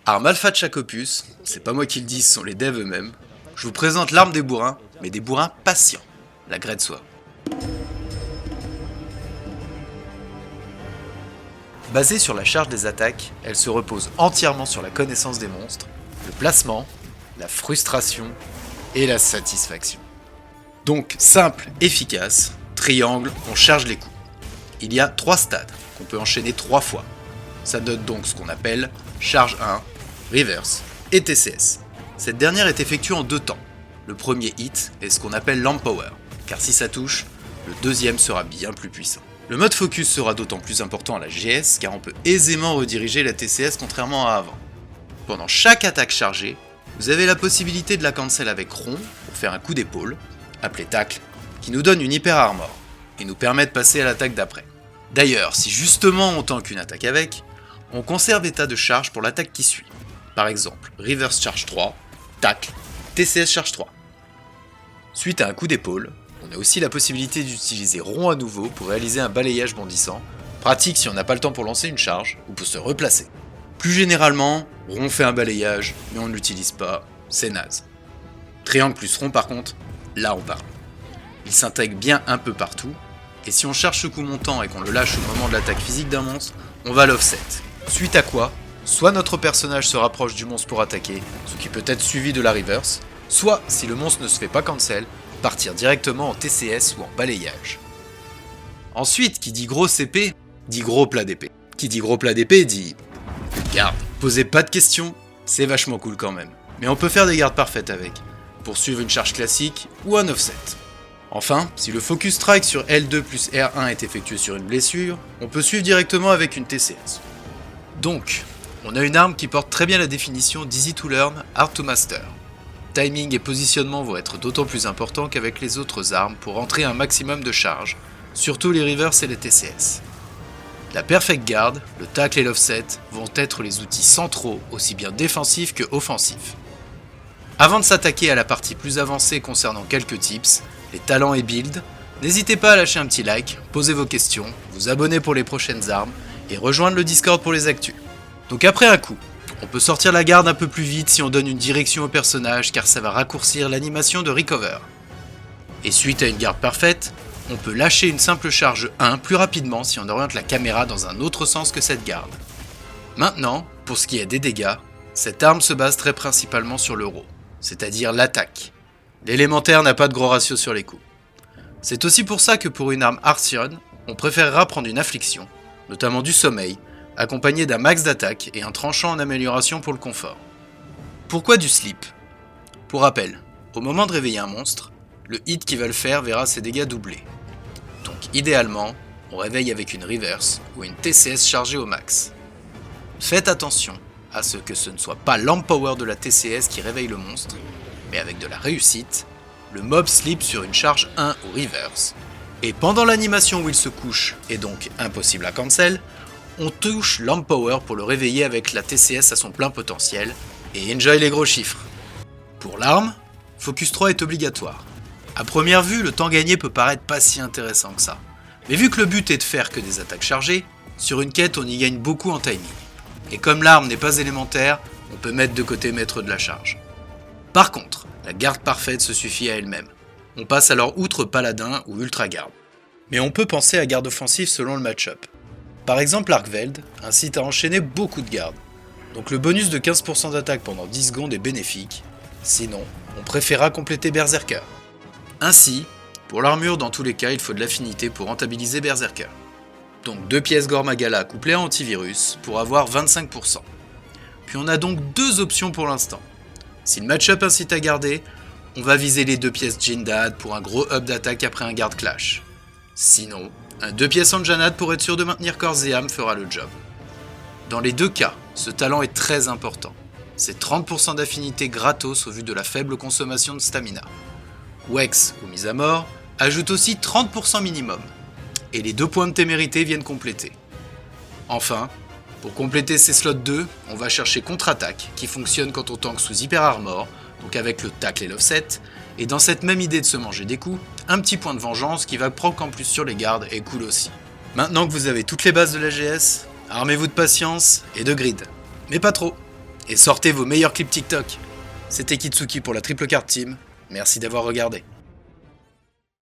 Arme alpha de chaque opus, c'est pas moi qui le dis, ce sont les devs eux-mêmes. Je vous présente l'arme des bourrins, mais des bourrins patients, la Greatsword. Basée sur la charge des attaques, elle se repose entièrement sur la connaissance des monstres, le placement, la frustration et la satisfaction. Donc simple, efficace, triangle, on charge les coups. Il y a 3 stades qu'on peut enchaîner 3 fois. Ça donne donc ce qu'on appelle charge 1, reverse et TCS. Cette dernière est effectuée en 2 temps. Le premier hit est ce qu'on appelle l'empower, car si ça touche, le deuxième sera bien plus puissant. Le mode focus sera d'autant plus important à la GS car on peut aisément rediriger la TCS contrairement à avant. Pendant chaque attaque chargée, vous avez la possibilité de la cancel avec rond pour faire un coup d'épaule, appelé tacle, qui nous donne une hyper armor et nous permet de passer à l'attaque d'après. D'ailleurs, si justement on tank une attaque avec, on conserve état de charge pour l'attaque qui suit. Par exemple, reverse charge 3, tacle, TCS charge 3. Suite à un coup d'épaule, on a aussi la possibilité d'utiliser rond à nouveau pour réaliser un balayage bondissant, pratique si on n'a pas le temps pour lancer une charge ou pour se replacer. Plus généralement, rond fait un balayage, mais on ne l'utilise pas, c'est naze. Triangle plus rond par contre, là on parle. Il s'intègre bien un peu partout, et si on cherche ce coup montant et qu'on le lâche au moment de l'attaque physique d'un monstre, on va l'offset. Suite à quoi, soit notre personnage se rapproche du monstre pour attaquer, ce qui peut être suivi de la reverse, soit, si le monstre ne se fait pas cancel, partir directement en TCS ou en balayage. Ensuite, qui dit gros CP, dit gros plat d'épée. Qui dit gros plat d'épée dit garde. Posez pas de questions, c'est vachement cool quand même. Mais on peut faire des gardes parfaites avec, pour suivre une charge classique ou un offset. Enfin, si le focus strike sur L2 plus R1 est effectué sur une blessure, on peut suivre directement avec une TCS. Donc, on a une arme qui porte très bien la définition d'easy to learn, hard to master. Timing et positionnement vont être d'autant plus importants qu'avec les autres armes pour rentrer un maximum de charge, surtout les reverse et les TCS. La perfect guard, le tacle et l'offset vont être les outils centraux aussi bien défensifs que offensifs. Avant de s'attaquer à la partie plus avancée concernant quelques tips, les talents et builds, n'hésitez pas à lâcher un petit like, poser vos questions, vous abonner pour les prochaines armes et rejoindre le Discord pour les actus. Donc après un coup, on peut sortir la garde un peu plus vite si on donne une direction au personnage car ça va raccourcir l'animation de recover. Et suite à une garde parfaite, on peut lâcher une simple charge 1 plus rapidement si on oriente la caméra dans un autre sens que cette garde. Maintenant, pour ce qui est des dégâts, cette arme se base très principalement sur le raw, c'est-à-dire l'attaque. L'élémentaire n'a pas de gros ratio sur les coups. C'est aussi pour ça que pour une arme Arsion, on préférera prendre une affliction, notamment du sommeil, accompagné d'un max d'attaque et un tranchant en amélioration pour le confort. Pourquoi du sleep ? Pour rappel, au moment de réveiller un monstre, le hit qui va le faire verra ses dégâts doublés. Donc idéalement, on réveille avec une reverse ou une TCS chargée au max. Faites attention à ce que ce ne soit pas l'empower de la TCS qui réveille le monstre, mais avec de la réussite, le mob sleep sur une charge 1 ou reverse, et pendant l'animation où il se couche, et donc impossible à cancel, on touche l'empower pour le réveiller avec la TCS à son plein potentiel, et enjoy les gros chiffres. Pour l'arme, Focus 3 est obligatoire. A première vue, le temps gagné peut paraître pas si intéressant que ça. Mais vu que le but est de faire que des attaques chargées, sur une quête on y gagne beaucoup en timing. Et comme l'arme n'est pas élémentaire, on peut mettre de côté maître de la charge. Par contre, la garde parfaite se suffit à elle-même. On passe alors outre paladin ou ultra garde. Mais on peut penser à garde offensive selon le match-up. Par exemple, Arkveld incite à enchaîner beaucoup de gardes, donc le bonus de 15% d'attaque pendant 10 secondes est bénéfique, sinon on préférera compléter Berserker. Ainsi, pour l'armure dans tous les cas il faut de l'affinité pour rentabiliser Berserker. Donc 2 pièces Gormagala couplées à antivirus pour avoir 25%. Puis on a donc 2 options pour l'instant. Si le match-up incite à garder, on va viser les 2 pièces Jindad pour un gros up d'attaque après un garde clash. Sinon, un 2 pièces Anjanad pour être sûr de maintenir corps et âme fera le job. Dans les 2 cas, ce talent est très important. C'est 30% d'affinité gratos au vu de la faible consommation de stamina. Wex ou mise à mort ajoute aussi 30% minimum. Et les 2 points de témérité viennent compléter. Enfin, pour compléter ces slots 2, on va chercher contre-attaque qui fonctionne quand on tank sous hyper armor, donc avec le tacle et l'offset, et dans cette même idée de se manger des coups, un petit point de vengeance qui va proc en plus sur les gardes est cool aussi. Maintenant que vous avez toutes les bases de la GS, armez-vous de patience et de grid. Mais pas trop. et sortez vos meilleurs clips TikTok. C'était Kitsuki pour la Triple Card Team, merci d'avoir regardé.